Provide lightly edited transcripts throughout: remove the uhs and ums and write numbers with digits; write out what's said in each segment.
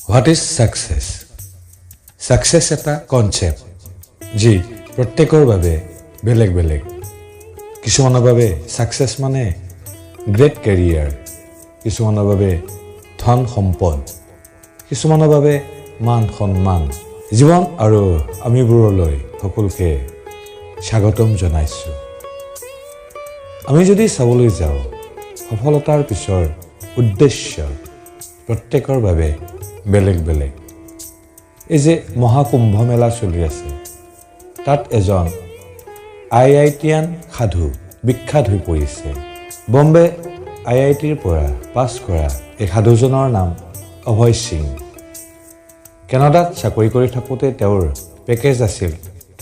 What is success? Success এটা concept যি প্ৰত্যেকৰ বাবে বেলেগ বেলেগ কিছুমানৰ বাবে সাকসেস মানে গ্ৰেট কেৰিয়াৰ কিছুমানৰ বাবে ধন সম্পদ কিছুমানৰ বাবে মান সন্মান জীৱন আৰু আমিবোৰলৈ সকলোকে স্বাগতম জনাইছো আমি যদি চাবলৈ যাওঁ সফলতাৰ পিছৰ উদ্দেশ্য প্ৰত্যেকৰ বাবে বেলেগ বেলেগ এই যে মহাকুম্ভ মেলা চলি আছে তাত এজন আইআইটিয়ান সাধু বিখ্যাত হৈ পৰিছে বম্বে আইআইটিৰ পৰা পাছ কৰা এই সাধুজনৰ নাম অভয় সিং কানাডাত চাকৰি কৰি থাকোতে তেওঁৰ পেকেজ আছিল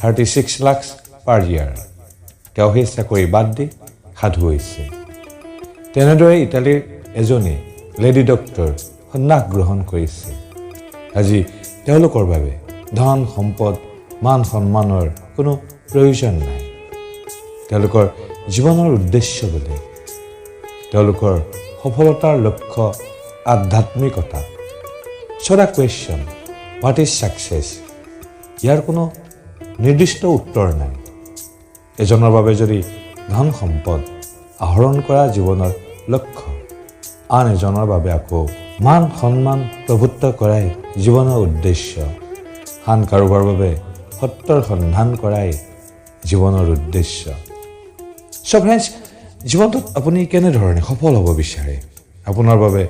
36 লাখ পাৰ ইয়াৰ তেওঁ সেই চাকৰি বাদ দি সাধু হৈছে তেনেদৰে ইটালীৰ এজনী লেডি ডক্টৰ সন্ন্যাস গ্ৰহণ কৰিছে আজি তেওঁলোকৰ বাবে ধন সম্পদ মান সন্মানৰ কোনো প্ৰয়োজন নাই তেওঁলোকৰ জীৱনৰ উদ্দেশ্য বেলেগ তেওঁলোকৰ সফলতাৰ লক্ষ্য আধ্যাত্মিকতা So the question, what is success? ইয়াৰ কোনো নিৰ্দিষ্ট উত্তৰ নাই এজনৰ বাবে যদি ধন সম্পদ আহৰণ কৰা জীৱনৰ লক্ষ্য আন এজনৰ বাবে আকৌ মান সন্মান প্ৰভুত্ব কৰাই জীৱনৰ উদ্দেশ্য আন কাৰোবাৰ বাবে সত্যৰ সন্ধান কৰাই জীৱনৰ উদ্দেশ্য So friends, জীৱনত আপুনি কেনে ধৰণে সফল হ'ব বিচাৰে আপোনাৰ বাবে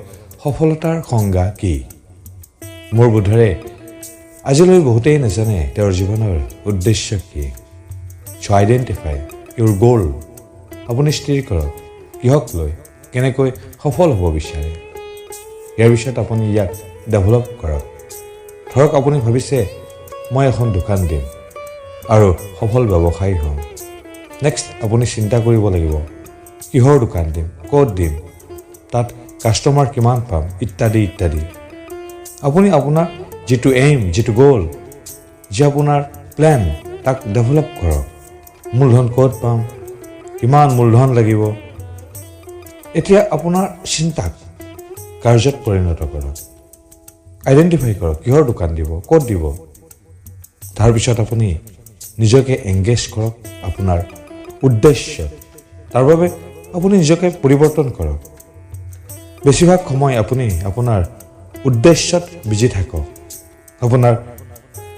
সফলতাৰ সংজ্ঞা কি মোৰ বোধৰে আজিলৈ বহুতেই নাজানে তেওঁৰ জীৱনৰ উদ্দেশ্য কি So identify your goal আপুনি স্থিৰ কৰক কিহক লৈ কেনেকৈ সফল হ'ব বিচাৰে ইয়াৰ বিষয়ত আপুনি ইয়াক ডেভেলপ কৰক ধৰক আপুনি ভাবিছে মই এখন দোকান দিম আৰু সফল ব্যৱসায়ী হ'ম নেক্সট আপুনি চিন্তা কৰিব লাগিব কিহৰ দোকান দিম ক'ত দিম তাত কাস্টমাৰ কিমান পাম ইত্যাদি ইত্যাদি আপুনি আপোনাৰ যেটো এইম যেটো গোল যে আপোনাৰ প্ল্যান তাক ডেভেলপ কৰক মূলধন ক'ত পাম কিমান মূলধন লাগিব এতিয়া আপোনাৰ চিন্তাক কাৰ্যত পৰিণত কৰক আইডেন্টিফাই কৰক কিহৰ দোকান দিব ক'ত দিব তাৰ পিছত আপুনি নিজকে এংগেজ কৰক আপোনাৰ উদ্দেশ্য তাৰ বাবে আপুনি নিজকে পৰিৱৰ্তন কৰক বেছিভাগ সময় আপুনি আপোনাৰ উদ্দেশ্যত বিজি থাকক আপোনাৰ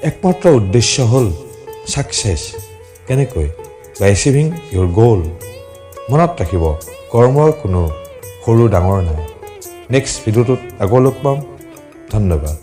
একমাত্ৰ উদ্দেশ্য হ'ল সাকসেস কেনেকৈ by achieving your goal মনত ৰাখিব কৰ্মৰ কোনো সৰু ডাঙৰ নাই নেক্সট ভিডিঅ'টোত আকৌ লগ পাম ধন্যবাদ